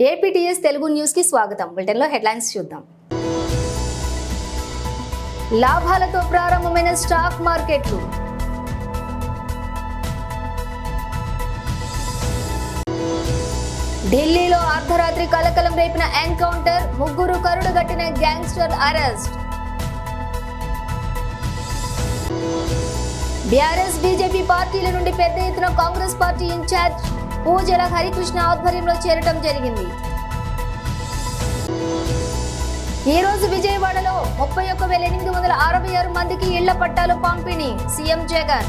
APTS Telugu news కి స్వాగతం. Bulletin లో హెడ్లైన్స్ చూద్దాం. లాభాలతో ప్రారంభమైన స్టాక్ మార్కెట్లు. ఢిల్లీలో అర్ధరాత్రి కలకలం రేపిన ఎన్కౌంటర్, ముగ్గురు కరుడుగట్టిన గ్యాంగ్స్టర్ అరెస్ట్. బీఆర్ఎస్ బీజేపీ పార్టీల నుండి పెద్ద ఎత్తున కాంగ్రెస్ పార్టీ ఇన్ఛార్జ్ పూజల హరికృష్ణ ఆధ్వర్యంలో చేరటం జరిగింది. ఈ రోజు విజయవాడలో 31,866 మందికి ఇళ్ల పట్టాలు పంపిణీ, సీఎం జగన్.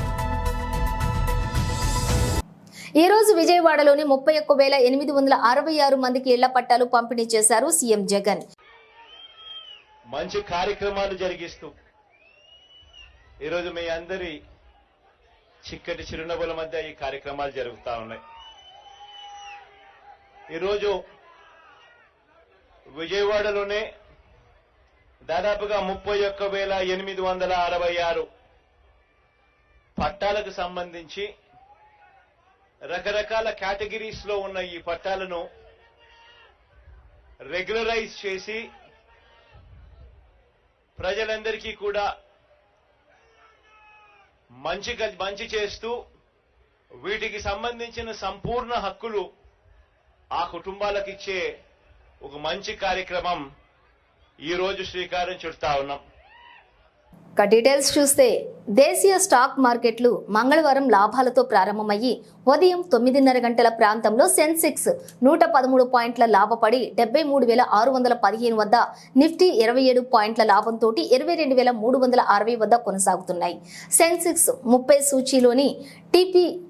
ఈ రోజు విజయవాడలోని 31,866 మందికి ఇళ్ల పట్టాలు పంపిణీ చేశారు సీఎం జగన్. మంచి కార్యక్రమాలు జరిగిస్తూ ఈరోజు మీ అందరి చిక్కటి చిరునవ్వుల మధ్య ఈ కార్యక్రమాలు జరుగుతూ ఉన్నాయి. ఈరోజు విజయవాడలోనే దాదాపుగా 31,866 పట్టాలకు సంబంధించి రకరకాల కేటగిరీస్ లో ఉన్న ఈ పట్టాలను రెగ్యులరైజ్ చేసి ప్రజలందరికీ కూడా మంచి చేస్తూ వీటికి సంబంధించిన సంపూర్ణ హక్కులు ఆ కుటుంబాలకు ఇచ్చే ఒక మంచి కార్యక్రమం ఈ రోజు శ్రీకారం చుడతా ఉన్నాం. డీటెయిల్స్ చూస్తే దేశీయ స్టాక్ మార్కెట్లు మంగళవారం లాభాలతో ప్రారంభమయ్యి ఉదయం 9:30 గంటల ప్రాంతంలో సెన్సెక్స్ 113 పాయింట్ల లాభపడి 73,615 వద్ద, నిఫ్టీ 27 పాయింట్ల లాభంతో 22,360 వద్ద కొనసాగుతున్నాయి. సెన్సెక్స్ 30 సూచీలోని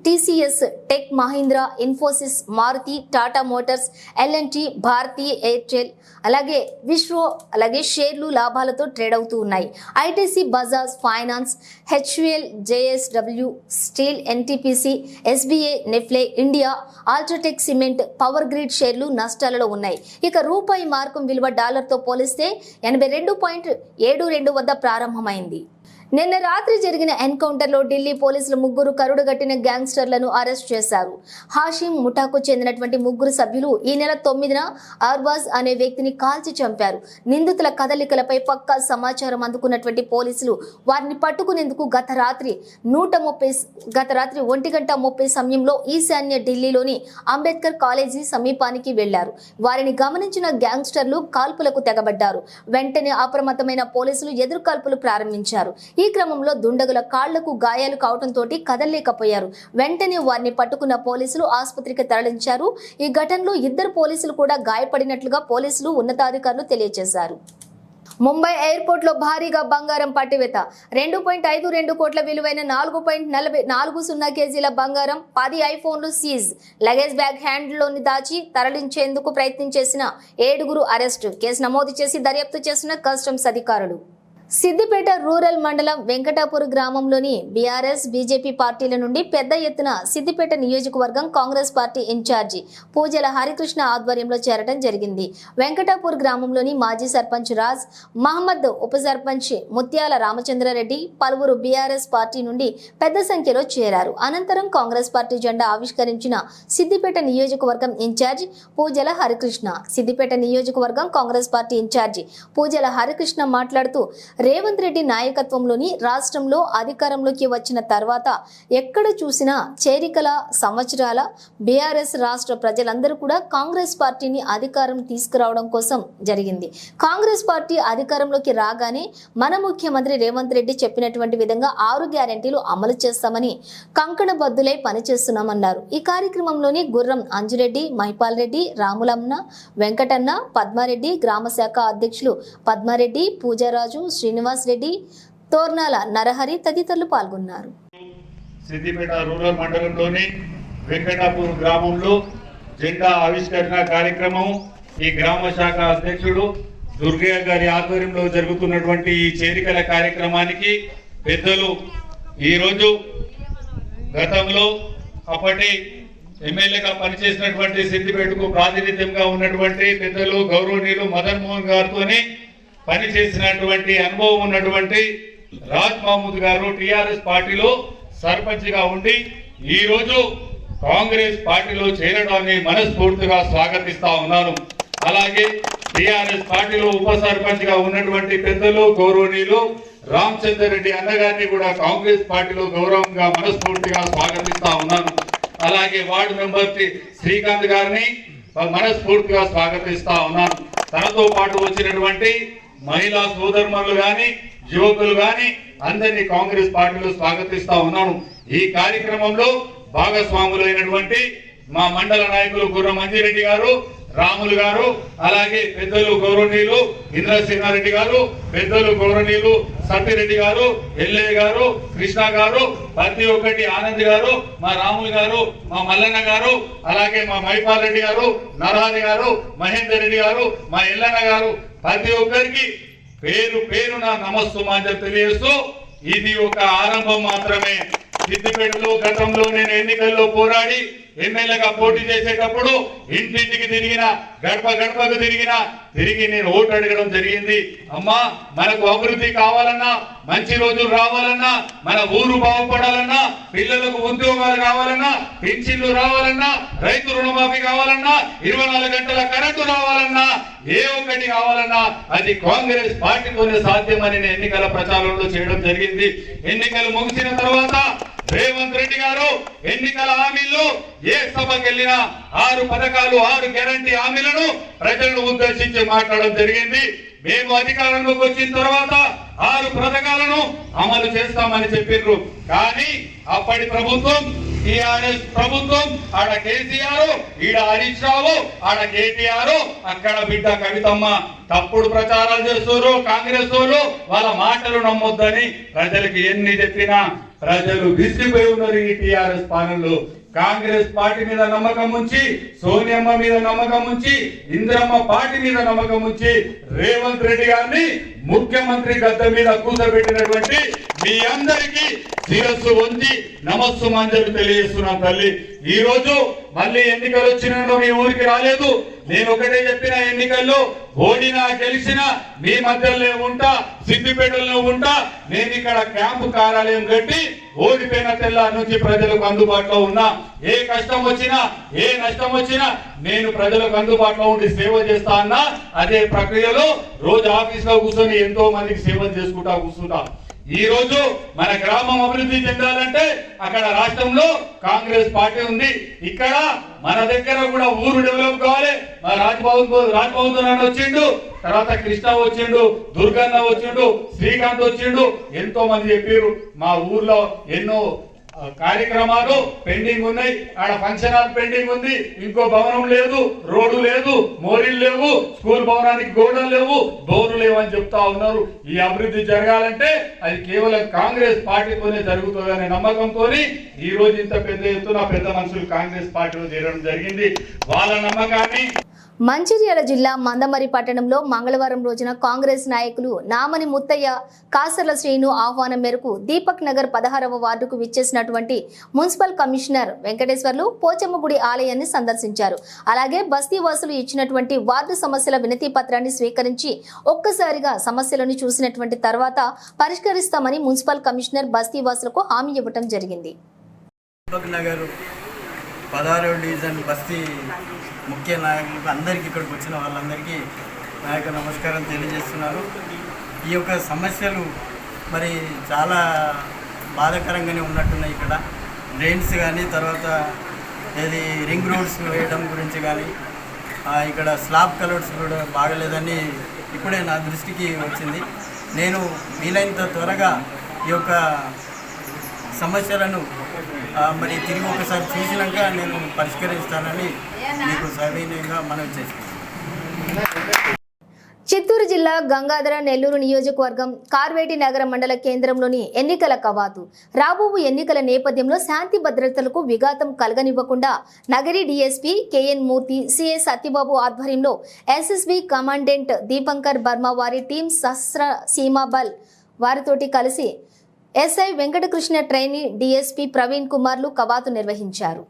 TCS, Tech Mahindra, Infosys, Maruti, Tata Motors, LNT, Bharti Airtel, అలాగే విశ్వో షేర్లు లాభాలతో ట్రేడ్ అవుతూ ఉన్నాయి. ITC, Bajaj Finance, HUL, JSW Steel, NTPC, SBI, Nestle India, UltraTech Cement, Power Grid షేర్లు నష్టాలలో ఉన్నాయి. ఇక రూపాయి మార్కం విలువ డాలర్తో పోలిస్తే 82.72 వద్ద ప్రారంభమైంది. నిన్న రాత్రి జరిగిన ఎన్కౌంటర్లో ఢిల్లీ పోలీసులు ముగ్గురు కరుడుగట్టిన గ్యాంగ్స్టర్లను అరెస్ట్ చేశారు. హాషిం ముఠాకు చెందినటువంటి ముగ్గురు సభ్యులు ఈ నెల 9న అర్బాజ్ అనే వ్యక్తిని కాల్చి చంపారు. నిందితుల కదలికలపై పక్కా సమాచారం అందుకున్నటువంటి పోలీసులు వారిని పట్టుకునేందుకు గత రాత్రి 1:30 సమయంలో ఈశాన్య ఢిల్లీలోని అంబేద్కర్ కాలేజీ సమీపానికి వెళ్లారు. వారిని గమనించిన గ్యాంగ్స్టర్లు కాల్పులకు తెగబడ్డారు. వెంటనే అప్రమత్తమైన పోలీసులు ఎదురుకాల్పులు ప్రారంభించారు. ఈ క్రమంలో దుండగుల కాళ్లకు గాయాలు కావడంతో కదలలేకపోయారు. వెంటనే వారిని పట్టుకున్న పోలీసులు ఆసుపత్రికి తరలించారు. ఈ ఘటనలో 2 పోలీసులు కూడా గాయపడినట్లుగా పోలీసులు ఉన్నతాధికారులు తెలియజేశారు. ముంబై ఎయిర్పోర్ట్ లో భారీగా బంగారం పట్టివేత. 2.52 కోట్ల విలువైన 4.40 కేజీల బంగారం, 10 ఐఫోన్లు సీజ్. లగేజ్ బ్యాగ్ హ్యాండ్లోని దాచి తరలించేందుకు ప్రయత్నం చేసిన 7 అరెస్టు. కేసు నమోదు చేసి దర్యాప్తు చేసిన కస్టమ్స్ అధికారులు. సిద్దిపేట రూరల్ మండలం వెంకటాపూర్ గ్రామంలోని బీఆర్ఎస్ బీజేపీ పార్టీల నుండి పెద్ద ఎత్తున సిద్దిపేట నియోజకవర్గం కాంగ్రెస్ పార్టీ ఇన్ఛార్జి పూజల హరికృష్ణ ఆధ్వర్యంలో చేరడం జరిగింది. వెంకటాపూర్ గ్రామంలోని మాజీ సర్పంచ్ రాజ్ మహమ్మద్, ఉప సర్పంచ్ ముత్యాల రామచంద్రారెడ్డి, పలువురు బీఆర్ఎస్ పార్టీ నుండి పెద్ద సంఖ్యలో చేరారు. అనంతరం కాంగ్రెస్ పార్టీ జెండా ఆవిష్కరించిన సిద్దిపేట నియోజకవర్గం ఇన్ఛార్జ్ పూజల హరికృష్ణ. సిద్దిపేట నియోజకవర్గం కాంగ్రెస్ పార్టీ ఇన్ఛార్జి పూజల హరికృష్ణ మాట్లాడుతూ రేవంత్ రెడ్డి నాయకత్వంలోని రాష్ట్రంలో అధికారంలోకి వచ్చిన తర్వాత ఎక్కడ చూసినా చేరికల సంవత్సరాల బీఆర్ఎస్ రాష్ట్ర ప్రజలందరూ కూడా కాంగ్రెస్ పార్టీని అధికారం తీసుకురావడం కోసం జరిగింది. కాంగ్రెస్ పార్టీ అధికారంలోకి రాగానే మన ముఖ్యమంత్రి రేవంత్ రెడ్డి చెప్పినటువంటి విధంగా 6 గ్యారెంటీలు అమలు చేస్తామని కంకణబద్దులై పనిచేస్తున్నామన్నారు. ఈ కార్యక్రమంలోని గుర్రం అంజురెడ్డి, మహిపాల్ రెడ్డి, రాములమ్మ, వెంకటన్న, పద్మారెడ్డి, గ్రామ శాఖ అధ్యక్షులు పద్మారెడ్డి, పూజారాజు, శ్రీనివాస్ రెడ్డి, తోర్నాల నరహరి తదితరులు పాల్గొన్నారు. సిద్దిపేట రూరల్ మండలంలోని వెంకటాపూర్ గ్రామంలో జెండా ఆవిష్కరణ కార్యక్రమం ఈ గ్రామ శాఖ అధ్యక్షుడు దుర్గయ్య గారి ఆధ్వర్యంలో జరుగుతున్నటువంటి ఈ చేరికల కార్యక్రమానికి పెద్దలు ఈరోజు గతంలో అప్పటి ఎమ్మెల్యేగా పనిచేసినటువంటి సిద్దిపేటకు ప్రాతినిధ్యంగా ఉన్నటువంటి పెద్దలు గౌరవనీయులు మదన్ మోహన్ గారితోనే పనిచేసినటువంటి అనుభవం ఉన్నటువంటి రాజ్ మహమూద్ గారు టిఆర్ఎస్ పార్టీలో సర్పంచ్ గా ఉండి ఈ రోజు కాంగ్రెస్ పార్టీలో చేరడాన్ని మనస్ఫూర్తిగా స్వాగతిస్తా ఉన్నాను. అలాగే టిఆర్ఎస్ పార్టీలో ఉప సర్పంచ్ గా ఉన్నటువంటి పెద్దలు గౌరవనీయులు రామచంద్ర రెడ్డి అన్నగారిని కూడా కాంగ్రెస్ పార్టీలో గౌరవంగా మనస్ఫూర్తిగా స్వాగతిస్తా ఉన్నాను. అలాగే వార్డు మెంబర్ శ్రీకాంత్ గారిని మనస్ఫూర్తిగా స్వాగతిస్తా ఉన్నాను. తనతో పాటు వచ్చినటువంటి మహిళా సోదరులు గాని యువకులు గాని అందరినీ కాంగ్రెస్ పార్టీలో స్వాగతిస్తా ఉన్నాను. ఈ కార్యక్రమంలో భాగస్వాములైనటువంటి మా మండల నాయకులు గుర్ర మంజిరెడ్డి గారు, రాములు గారు, అలాగే పెద్దలు గౌరవనీయులు ఇంద్రసేనారెడ్డి గారు, పెద్దలు గౌరవనీయులు సత్యరెడ్డి గారు, ఎల్లయ్య గారు, కృష్ణ గారు, ప్రతి ఒక్కటి ఆనంద్ గారు, మా రాములు గారు, మా మల్లన్న గారు, అలాగే మా మైపాల్ రెడ్డి గారు, నరహరి గారు, మహేందర్ రెడ్డి గారు, మా ఎల్లన్న గారు, ప్రతి ఒక్కరికి పేరు పేరున నమస్సుమాంజలు తెలియజేస్తూ ఇది ఒక ఆరంభం మాత్రమే. సిద్దిపేటలో గతంలో నేను ఎన్నికల్లో పోరాడి ఎమ్మెల్యేగా పోటీ చేసేటప్పుడు ఇంటింటికి తిరిగిన, గడప గడపకు తిరిగి నేను ఓటు అడగడం జరిగింది. అమ్మా, మనకు అభివృద్ధి కావాలన్నా, మంచి రోజులు రావాలన్నా, మన ఊరు బాగుపడాలన్నా, పిల్లలకు ఉద్యోగాలు కావాలన్నా, పింఛన్లు రావాలన్నా, రైతు రుణమాఫీ కావాలన్నా, 24 గంటల కరెంటు రావాలన్నా, ఏ ఒక్కటి కావాలన్నా అది కాంగ్రెస్ పార్టీతోనే సాధ్యమని నేను ఎన్నికల ప్రచారంలో చేయడం జరిగింది. ఎన్నికలు ముగిసిన తర్వాత రేవంత్ రెడ్డి గారు ఎన్నికల హామీల్లో ఏ సభకి వెళ్ళినా 6 పథకాలు, 6 గ్యారంటీ హామీలను ప్రజలను ఉద్దేశించి మాట్లాడడం జరిగింది. మేము అధికారంలోకి వచ్చిన తర్వాత 6 పథకాలను అమలు చేస్తామని చెప్పిర్రు. కానీ అప్పటి ప్రభుత్వం టిఆర్ఎస్ ప్రభుత్వం, ఆడ కేసీఆర్, ఈడ హరీష్ రావు, ఆడ కేటీఆర్, అక్కడ బిడ్డ కవితమ్మ తప్పుడు ప్రచారాలు చేస్తారు. కాంగ్రెస్ వాళ్ళు వాళ్ళ మాటలు నమ్మొద్దని ప్రజలకు ఎన్ని చెప్పినా ప్రజలు విసిగిపోయి ఉన్నారు. ఈ టిఆర్ఎస్ పాలనలో కాంగ్రెస్ పార్టీ మీద నమ్మకం ఉంచి, సోనియమ్మ మీద నమ్మకం ఉంచి, ఇందిరమ్మ పార్టీ మీద నమ్మకం ఉంచి రేవంత్ రెడ్డి గారిని ముఖ్యమంత్రి గద్దె మీద కూర్చోబెట్టినటువంటి మీ అందరికీ శిరస్సు వంచి నమస్సుమాంజలు తెలియజేస్తున్నాం తల్లి. ఈ రోజు మళ్ళీ ఎన్నికలు వచ్చినా మీ ఊరికి రాలేదు. నేను ఒకటే చెప్పిన, ఎన్నికల్లో ఓడినా గెలిచినా మీ మధ్యలో ఉంటా, సిద్దిపేటలో ఉంటా. నేను ఇక్కడ క్యాంపు కార్యాలయం కట్టి ఓడిపోయిన తెల్లారి నుంచి ప్రజలకు అందుబాటులో ఉన్నా. ఏ కష్టం వచ్చినా, ఏ నష్టం వచ్చినా నేను ప్రజలకు అందుబాటులో ఉండి సేవ చేస్తా అన్నా. అదే ప్రక్రియలో రోజు ఆఫీస్ లో కూర్చొని ఎంతో మందికి సేవ చేసుకుంటా కూర్చుంటా. ఈ రోజు మన గ్రామం అభివృద్ధి చెందాలంటే అక్కడ రాష్ట్రంలో కాంగ్రెస్ పార్టీ ఉంది. ఇక్కడ మన దగ్గర కూడా ఊరు డెవలప్ కావాలి. మా రాజ్భవన్ అన్న వచ్చిండు, తర్వాత కృష్ణ వచ్చిండు, దుర్గన్న వచ్చిండు, శ్రీకాంత్ వచ్చిండు, ఎంతో మంది చెప్పారు. మా ఊర్లో ఎన్నో కార్యక్రమాలు పెండింగ్ ఉన్నాయి. ఆడ ఫంక్షన్ హాల్ పెండింగ్ ఉంది, ఇంకో భవనం లేదు, రోడ్డు లేదు, మోరీలు లేవు, స్కూల్ భవనానికి గోడలు లేవు, బోర్లు లేవు అని చెప్తా ఉన్నారు. ఈ అభివృద్ధి జరగాలంటే అది కేవలం కాంగ్రెస్ పార్టీతోనే జరుగుతుందనే నమ్మకంతో ఈ రోజు ఇంత పెద్ద ఎత్తున పెద్ద మనుషులు కాంగ్రెస్ పార్టీలో చేరడం జరిగింది. వాళ్ళ నమ్మకాన్ని మంచిర్యాల జిల్లా మందమరి పట్టణంలో మంగళవారం రోజున కాంగ్రెస్ నాయకులు నామని ముత్తయ్య, కాసర్ల శ్రీను ఆహ్వానం మేరకు దీపక్ నగర్ 16వ వార్డుకు విచ్చేసినటువంటి మున్సిపల్ కమిషనర్ వెంకటేశ్వర్లు పోచమ్మగుడి ఆలయాన్ని సందర్శించారు. అలాగే బస్తీ వాసులు ఇచ్చినటువంటి వార్డు సమస్యల వినతి పత్రాన్ని స్వీకరించి ఒక్కసారిగా సమస్యలను చూసినటువంటి తర్వాత పరిష్కరిస్తామని మున్సిపల్ కమిషనర్ బస్తీ వాసులకు హామీ ఇవ్వడం జరిగింది. దీపక్ నగర్ 16వ డివిజన్ బస్తీ ముఖ్య నాయకులకు అందరికీ, ఇక్కడికి వచ్చిన వాళ్ళందరికీ నా యొక్క నమస్కారం తెలియజేస్తున్నాను. ఈ యొక్క సమస్యలు మరి చాలా బాధాకరంగానే ఉన్నట్టున్నాయి. ఇక్కడ డ్రైన్స్ కానీ, తర్వాత ఏది రింగ్ రోడ్స్ వేయడం గురించి కానీ, ఇక్కడ స్లాబ్ కలర్స్ కూడా బాగలేదని ఇప్పుడే నా దృష్టికి వచ్చింది. నేను వీలైనంత త్వరగా ఈ యొక్క సమస్యలను మరి తిరిగి ఒకసారి చూసినాక నేను పరిష్కరిస్తానని మీకు సవినయంగా మనవి చేస్తున్నాను. చిత్తూరు జిల్లా గంగాధర నెల్లూరు నియోజకవర్గం కార్వేటి నగర మండల కేంద్రంలోని ఎన్నికల కవాతు. రాబో ఎన్నికల నేపథ్యంలో శాంతి భద్రతలకు విఘాతం కలగనివ్వకుండా Nagari DSP KN Murthy, CI Satyababu ఆధ్వర్యంలో ఎస్ఎస్బి కమాండెంట్ దీపంకర్ బర్మా వారి టీం సహస్ర సీమాబల్ వారితోటి కలిసి SI Venkatakrishna trainee, DSP Praveen కుమార్లు కవాతు నిర్వహించారు.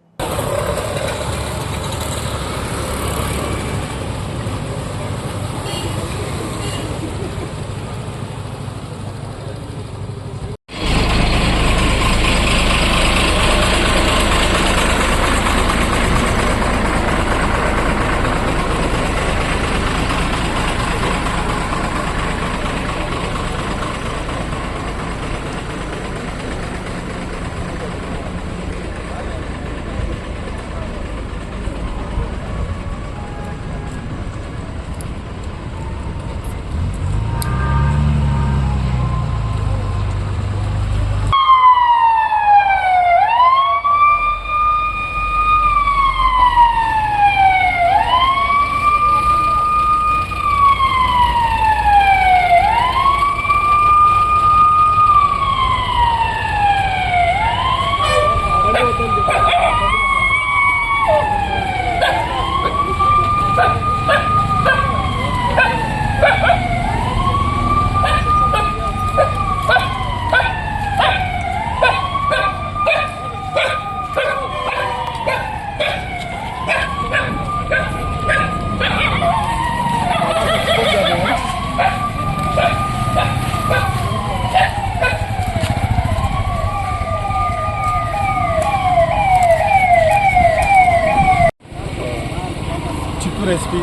చిత్తూరు ఎస్పీ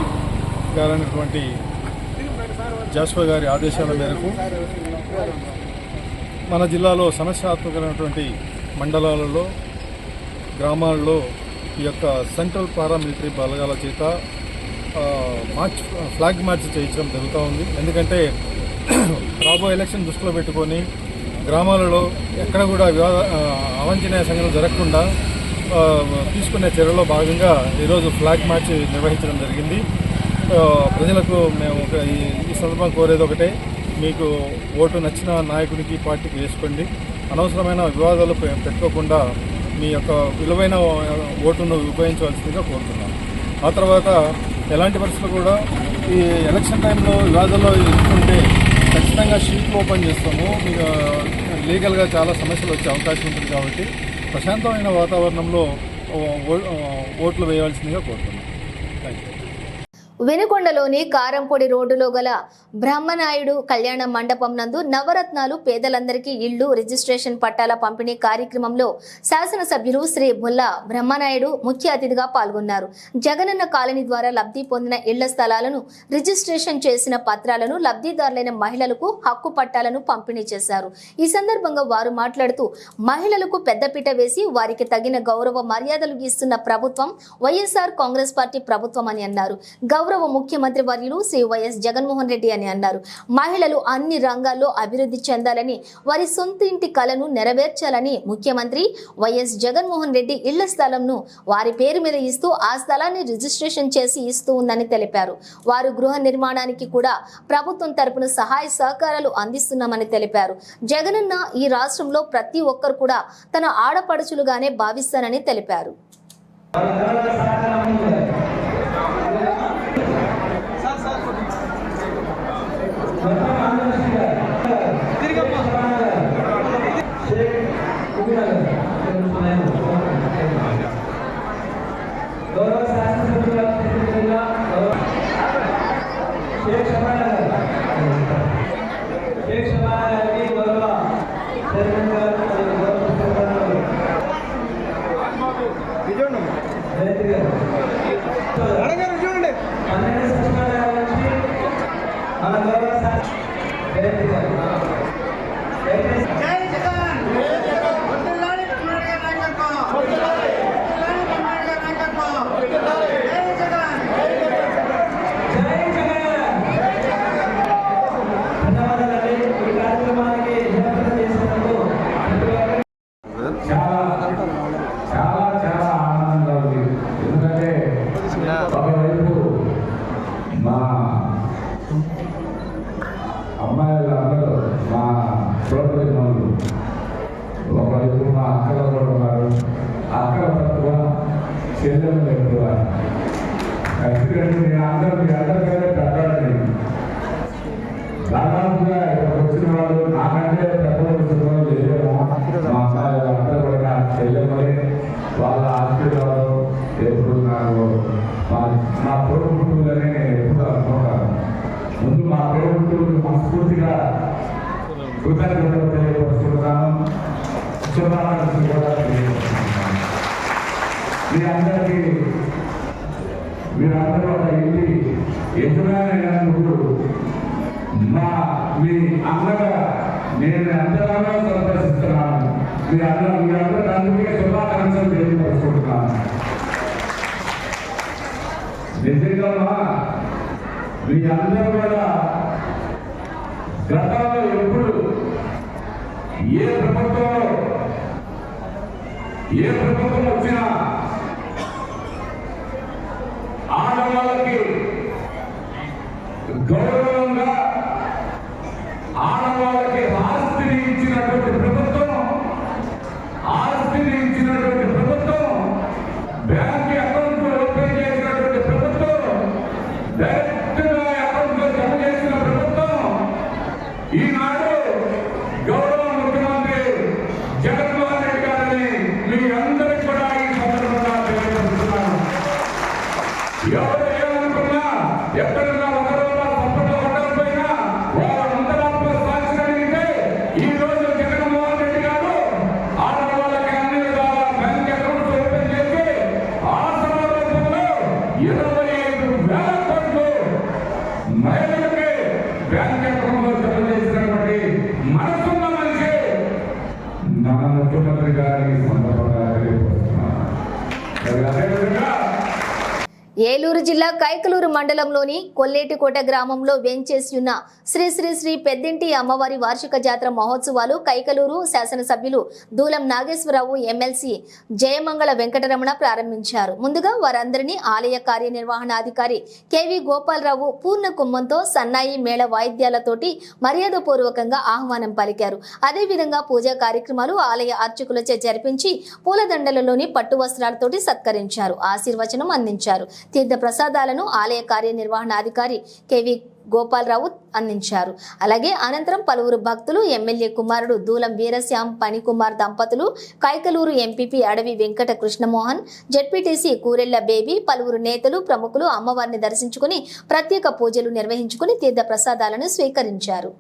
గారైనటువంటి జాషువా గారి ఆదేశాల మేరకు మన జిల్లాలో సమస్యాత్మకమైనటువంటి మండలాలలో గ్రామాల్లో ఈ యొక్క సెంట్రల్ పారామిలిటరీ బలగాల చేత ఫ్లాగ్ మార్చ్ చేయించడం జరుగుతూ ఉంది. ఎందుకంటే రాబోయే ఎలక్షన్ దృష్టిలో పెట్టుకొని గ్రామాలలో ఎక్కడ కూడా అవాంఛనీయ సంఘటనలు జరగకుండా తీసుకునే చర్యలో భాగంగా ఈరోజు ఫ్లాగ్ మార్చ్ నిర్వహించడం జరిగింది. ప్రజలకు మేము ఈ సందర్భం కోరేది ఒకటే, మీకు ఓటు నచ్చిన నాయకుడికి పార్టీకి వేసుకోండి. అనవసరమైన వివాదాలు పెట్టుకోకుండా మీ యొక్క విలువైన ఓటును ఉపయోగించవలసిందిగా కోరుతున్నాను. ఆ తర్వాత ఎలాంటి పరిస్థితులు కూడా ఈ ఎలక్షన్ టైంలో వివాదాల్లో ఎదుర్కొంటే ఖచ్చితంగా షీట్లు ఓపెన్ చేస్తాము. మీకు లీగల్గా చాలా సమస్యలు వచ్చే అవకాశం ఉంటుంది కాబట్టి ప్రశాంతమైన వాతావరణంలో ఓట్లు వేయవలసిందిగా కోరుతున్నాను. Thank you. వెనుకొండలోని కారంపొడి రోడ్డులో గల బ్రహ్మనాయుడు కళ్యాణ మండపం నందు నవరత్నాలు పేదలందరికీ ఇళ్లు రిజిస్ట్రేషన్ పట్టాల పంపిణీ కార్యక్రమంలో శాసనసభ్యులు శ్రీ బుల్లా బ్రహ్మనాయుడు ముఖ్య అతిథిగా పాల్గొన్నారు. జగనన్న కాలనీ ద్వారా లబ్ధి పొందిన ఇళ్ల స్థలాలను రిజిస్ట్రేషన్ చేసిన పత్రాలను లబ్ధిదారులైన మహిళలకు హక్కు పట్టాలను పంపిణీ చేశారు. ఈ సందర్భంగా వారు మాట్లాడుతూ మహిళలకు పెద్దపీట వేసి వారికి తగిన గౌరవ మర్యాదలు ఇస్తున్న ప్రభుత్వం వైఎస్ఆర్ కాంగ్రెస్ పార్టీ ప్రభుత్వం అని అన్నారు. గౌరవ ముఖ్యమంత్రి వర్యులు శ్రీ వైఎస్ జగన్మోహన్ రెడ్డి అని అన్నారు. మహిళలు అన్ని రంగాల్లో అభివృద్ధి చెందాలని, వారి సొంత ఇంటి కలను నెరవేర్చాలని ముఖ్యమంత్రి వైఎస్ జగన్మోహన్ రెడ్డి ఇళ్ల స్థలంను వారి పేరు మీద ఇస్తూ ఆ స్థలాన్ని రిజిస్ట్రేషన్ చేసి ఇస్తూ ఉందని తెలిపారు. వారు గృహ నిర్మాణానికి కూడా ప్రభుత్వం తరపున సహాయ సహకారాలు అందిస్తున్నామని తెలిపారు. జగనన్న ఈ రాష్ట్రంలో ప్రతి ఒక్కరు కూడా తన ఆడపడుచులుగానే భావిస్తానని తెలిపారు. ఒకవైపు మా అక్కలు కూడా ఉన్నారు. అక్కల తక్కువ, చెల్లెలు ఎక్కువ. ఎందుకంటే మీ అందరికీ పెట్టాలని దాదాపుగా ఇక్కడికి వచ్చిన వాళ్ళు నాకంటే పెద్దలు లేదేమో. మా అమ్మాయి అందరూ కూడా చెల్లెమని వాళ్ళ ఆశీర్వాదం ఎప్పుడు నాకు మా తోడుకుంటుందని నేను ఎప్పుడు అనుకుంటాను. ముందు మా తోడుకుంటూ మనస్ఫూర్తిగా కృతజ్ఞతలు తెలియపరుస్తున్నాను. శుభాకాంక్షలు కూడా తెలియపరుస్తున్నాను. మీరందరూ ఒక ఇంటి యజమానైనందుకు మీ అన్నగా నేను ఎంతగానో సంతోషిస్తున్నాను. మీరందరూ అందుకే శుభాకాంక్షలు తెలియపరుచుకుంటున్నాను. నిజంగా మీ అందరూ కూడా గతంలో ఎప్పుడు ఏ ప్రభుత్వం వచ్చినా ఆడవాళ్ళకి గౌరవంగా ఆడవాళ్ళకి ఆస్తిని ఇచ్చినటువంటి ప్రభుత్వం, ఆస్తిని ఇచ్చినటువంటి ప్రభుత్వం, బ్యాంక్ అకౌంట్ ఓపెన్ చేసినటువంటి ప్రభుత్వం, డైరెక్ట్ గా అకౌంట్ లో జమ చేసిన ప్రభుత్వం ఈనాడు గౌరవ ముఖ్యమంత్రి జగన్మోహన్ రెడ్డి గారిని మీ అందరికీ కూడా ఈ సందర్భంగా తెలియజేస్తున్నాను. ఎవరు ఏమనుకున్నా, ఎక్కడున్నా ఒకరు తప్పట్లో ఉండకపోయినా వారు అంతరాత్మ సాక్షి కలిగితే ఈ రోజు జగన్మోహన్ రెడ్డి గారు ఆడవాళ్ళకి అన్ని విధాల బ్యాంక్ అకౌంట్స్ ఓపెన్ చేసి ఆ సందర్భంలో 25,000 ఏలూరు జిల్లా కైకలూరు మండలంలోని కొల్లేటికోట గ్రామంలో వేంచేసి ఉన్న శ్రీ శ్రీ శ్రీ పెద్దింటి అమ్మవారి వార్షిక జాతర మహోత్సవాలు కైకలూరు శాసనసభ్యులు దూలం నాగేశ్వరరావు ఎమ్మెల్సీ జయమంగళ వెంకటరమణ ప్రారంభించారు. ముందుగా వారందరినీ ఆలయ కార్యనిర్వహణాధికారి కెవి గోపాలరావు పూర్ణ కుంభంతో సన్నాయి మేళ వాయిద్యాలతోటి మర్యాదపూర్వకంగా ఆహ్వానం పలికారు. అదేవిధంగా పూజా కార్యక్రమాలు ఆలయ అర్చకులచే జరిపించి పూలదండలలోని పట్టు వస్త్రాలతోటి సత్కరించారు. ఆశీర్వచనం అందించారు. తీర్థ ప్రసాదాలను ఆలయ కార్యనిర్వహణాధికారి కెవి గోపాలరావు అందించారు. అలాగే అనంతరం పలువురు భక్తులు, ఎమ్మెల్యే కుమారుడు దూలం వీరశ్యామ్ పనికుమార్ దంపతులు, కైకలూరు ఎంపీపీ అడవి వెంకట కృష్ణమోహన్, జెడ్పీటీసీ కూరెళ్ల బేబీ, పలువురు నేతలు, ప్రముఖులు అమ్మవారిని దర్శించుకుని ప్రత్యేక పూజలు నిర్వహించుకుని తీర్థ ప్రసాదాలను స్వీకరించారు.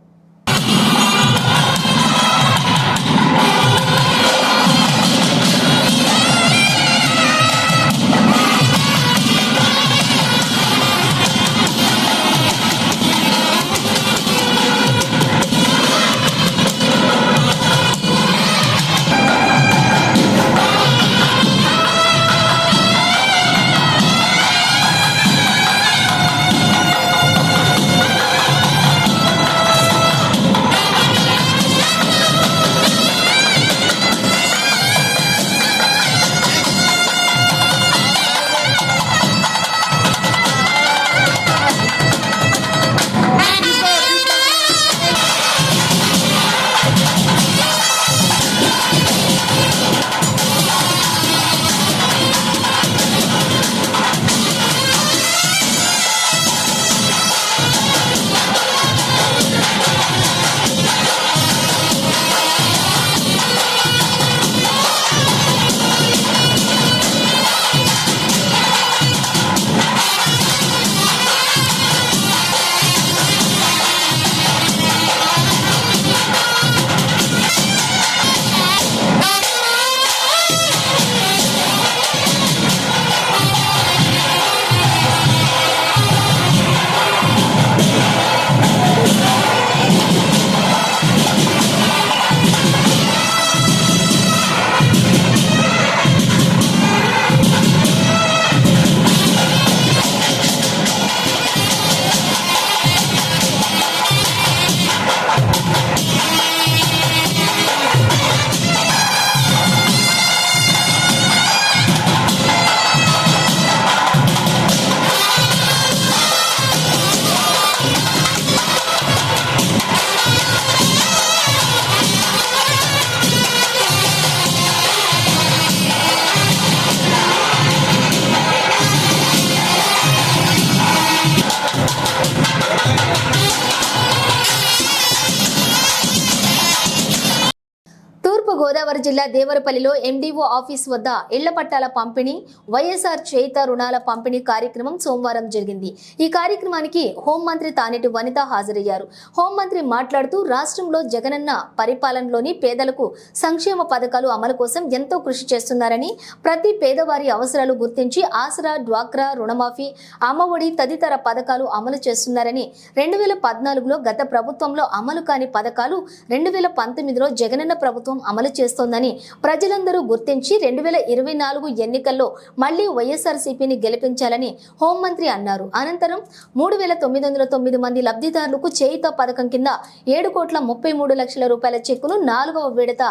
గోదావరి జిల్లా దేవరపల్లిలో ఎండీఓ ఆఫీస్ వద్ద ఇళ్ల పట్టాల పంపిణీ, వైఎస్ఆర్ చేయిత రుణాల పంపిణీ కార్యక్రమం సోమవారం జరిగింది. ఈ కార్యక్రమానికి హోంమంత్రి తానేటి వనిత హాజరయ్యారు. హోంమంత్రి మాట్లాడుతూ రాష్ట్రంలో జగనన్న పరిపాలనలోని పేదలకు సంక్షేమ పథకాలు అమలు కోసం ఎంతో కృషి చేస్తున్నారని, ప్రతి పేదవారి అవసరాలు గుర్తించి ఆసరా, డ్వాక్రా, రుణమాఫీ, అమ్మఒడి తదితర పథకాలు అమలు చేస్తున్నారని, 2014లో గత ప్రభుత్వంలో అమలు కాని పథకాలు 2019లో జగనన్న ప్రభుత్వం అమలు చేస్తోందని ప్రజలందరూ గుర్తించి 2024 ఎన్నికల్లో మళ్లీ వైఎస్ఆర్సీపీని గెలిపించాలని హోంమంత్రి అన్నారు. అనంతరం 3,909 మంది లబ్ధిదారులకు చేయిత పథకం కింద 7,33,00,000 రూపాయల చెక్కును 4వ విడత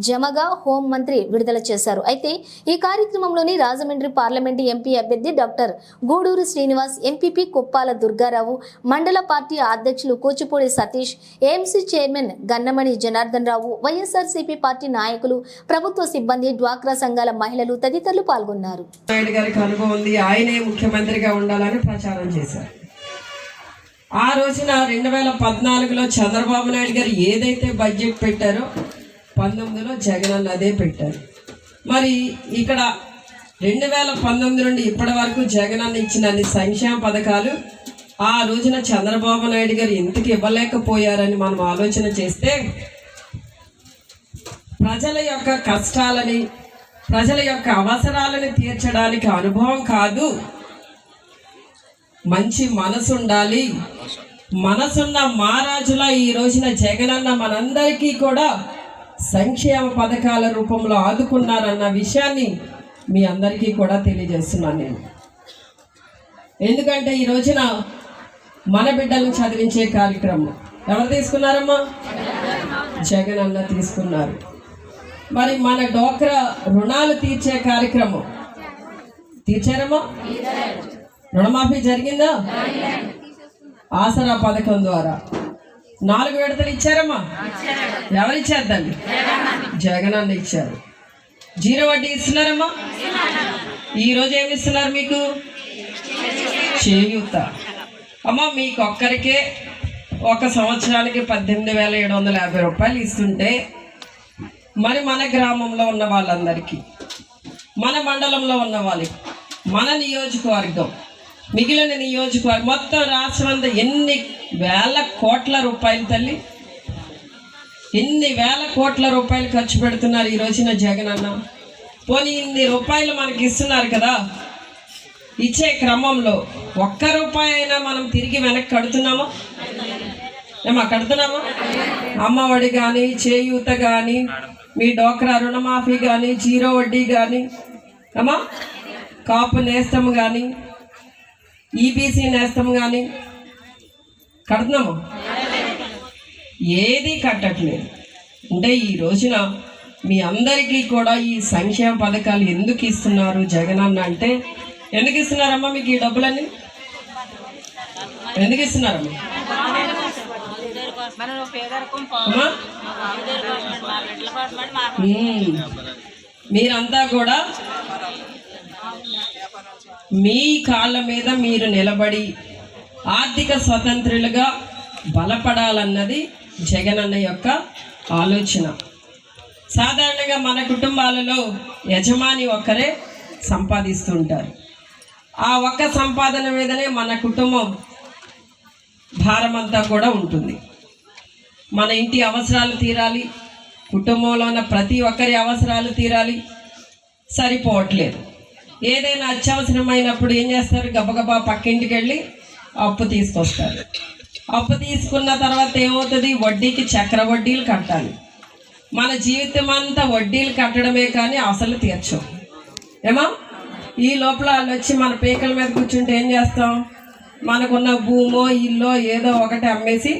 జమగా హోంమంత్రి విడుదల చేశారు. అయితే ఈ కార్యక్రమంలోని రాజమండ్రి పార్లమెంటు ఎంపీ అభ్యర్థి డాక్టర్ గూడూరు శ్రీనివాస్, ఎంపీపీ కుప్పాల దుర్గారావు, మండల పార్టీ అధ్యక్షులు Kuchipudi Satish, AMC chairman Gannamani Janardhan Rao, YSRCP party నాయకులు, ప్రభుత్వ సిబ్బంది, డ్వాక్రా సంఘాల మహిళలు తదితరులు పాల్గొన్నారు. నాయుడు గారికి అనుభవం ఉంది, ఆయనే ముఖ్యమంత్రిగా ఉండాలని ప్రచారం చేశారు. ఆ రోజున 2014లో చంద్రబాబు నాయుడు గారు ఏదైతే బడ్జెట్ పెట్టారో 19లో జగన్ అన్న అదే పెట్టారు. మరి ఇక్కడ 2019 నుండి ఇప్పటి వరకు జగన్ అన్న ఇచ్చిన అన్ని సంక్షేమ పథకాలు ఆ రోజున చంద్రబాబు నాయుడు గారు ఎందుకు ఇవ్వలేకపోయారని మనం ఆలోచన చేస్తే, ప్రజల యొక్క కష్టాలని, ప్రజల యొక్క అవసరాలను తీర్చడానికి అనుభవం కాదు, మంచి మనసు ఉండాలి. మనసున్న మహారాజులా ఈ రోజున జగనన్న మనందరికీ కూడా సంక్షేమ పథకాల రూపంలో ఆదుకున్నారన్న విషయాన్ని మీ అందరికీ కూడా తెలియజేస్తున్నాను. నేను ఎందుకంటే ఈ రోజున మన బిడ్డలను చదివించే కార్యక్రమం ఎవరు తీసుకున్నారమ్మా? జగన్ అన్న తీసుకున్నారు. మరి మన డోక్రా రుణాలు తీర్చే కార్యక్రమం తీర్చారమ్మా? రుణమాఫీ జరిగిందా? ఆసరా పథకం ద్వారా 4 విడతలు ఇచ్చారమ్మా? ఎవరు ఇచ్చారు దాన్ని? జగన్ అన్న ఇచ్చారు. 0 వడ్డీ ఇస్తున్నారమ్మా? ఈరోజు ఏమి ఇస్తున్నారు మీకు? చేయూత. అమ్మ మీకు ఒక్కరికే ఒక సంవత్సరానికి 18,750 రూపాయలు ఇస్తుంటే మరి మన గ్రామంలో ఉన్న వాళ్ళందరికీ, మన మండలంలో ఉన్న వాళ్ళకి, మన నియోజకవర్గం, మిగిలిన నియోజకవర్గం మొత్తం రాష్ట్రం అంతా ఎన్ని వేల కోట్ల రూపాయలు తల్లి, ఎన్ని వేల కోట్ల రూపాయలు ఖర్చు పెడుతున్నారు ఈ రోజున జగన్ అన్న. పోనీ ఇన్ని రూపాయలు మనకి ఇస్తున్నారు కదా, ఇచ్చే క్రమంలో 1 రూపాయి అయినా మనం తిరిగి వెనక్కి కడుతున్నామా? కడుతున్నామా? అమ్మఒడి కానీ, చేయూత కానీ, మీ డోక్రా రుణమాఫీ కానీ, 0 వడ్డీ కానీ, అమ్మా కాపు నేస్తం కానీ, ఈబీసీ నేస్తం కానీ కడుతున్నామా? ఏది కట్టట్లేదు. అంటే ఈ రోజున మీ అందరికీ కూడా ఈ సంక్షేమ పథకాలు ఎందుకు ఇస్తున్నారు జగన్ అన్న అంటే, ఎందుకు ఇస్తున్నారమ్మా మీకు ఈ డబ్బులన్నీ? ఎందుకు ఇస్తున్నారమ్మా? మీరంతా కూడా మీ కాళ్ళ మీద మీరు నిలబడి ఆర్థిక స్వతంత్రులుగా బలపడాలన్నది జగన్ అన్న యొక్క ఆలోచన. సాధారణంగా మన కుటుంబాలలో యజమాని ఒక్కరే సంపాదిస్తుంటారు. ఆ ఒక్క సంపాదన మీదనే మన కుటుంబం భారం అంతా కూడా ఉంటుంది. మన ఇంటి అవసరాలు తీరాలి, కుటుంబంలో ఉన్న ప్రతి ఒక్కరి అవసరాలు తీరాలి, సరిపోవట్లేదు. ఏదైనా అత్యవసరమైనప్పుడు ఏం చేస్తారు? గబగబా పక్కింటికి వెళ్ళి అప్పు తీసుకొస్తారు. అప్పు తీసుకున్న తర్వాత ఏమవుతుంది? వడ్డీకి చక్ర వడ్డీలు కట్టాలి. మన జీవితం అంతా వడ్డీలు కట్టడమే కానీ అసలు తీర్చం. ఏమో ఈ లోపల వాళ్ళు వచ్చి మన పీకల మీద కూర్చుంటే ఏం చేస్తాం? మనకున్న భూమో ఇల్లో ఏదో ఒకటి అమ్మేసి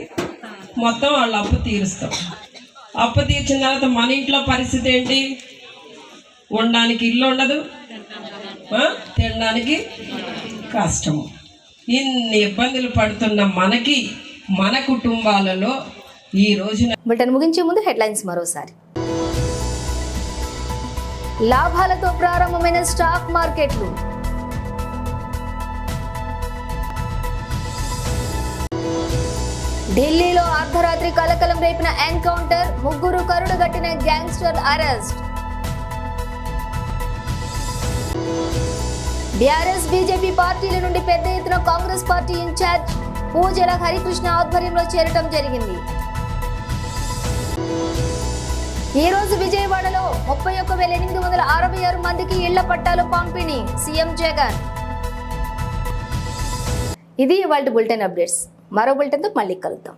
మొత్తం వాళ్ళు అప్పు తీరుస్తాం. అప్పు తీర్చిన తర్వాత మన ఇంట్లో పరిస్థితి ఏంటి? ఉండడానికి ఇల్లు ఉండదు, తినడానికి కష్టము. ఇన్ని ఇబ్బందులు పడుతున్న మనకి, మన కుటుంబాలలో ఈ రోజున. బులెటిన్ ముగించే ముందు హెడ్లైన్స్ మరోసారి. లాభాలతో ప్రారంభమైన స్టాక్ మార్కెట్లు. ఢిల్లీలో అర్ధరాత్రి కలకలం రేపిన ఎన్కౌంటర్, 3 కరుడుగట్టిన గ్యాంగ్స్టర్ అరెస్ట్. బీఆర్ఎస్ బీజేపీ పార్టీల నుండి పెద్ద ఎత్తున కాంగ్రెస్ పార్టీ ఇన్ఛార్జ్ పూజల హరికృష్ణ ఆధ్వర్యంలో చేరటం జరిగింది. ఈ రోజు విజయవాడలో 31,866 మందికి ఇళ్ల పట్టాలు పంపిణీ, సీఎం జగన్. ఇది ఇవాల్టి బులెటిన్ అప్డేట్స్. మరో బులెటిన్తో మళ్ళీ కలుద్దాం.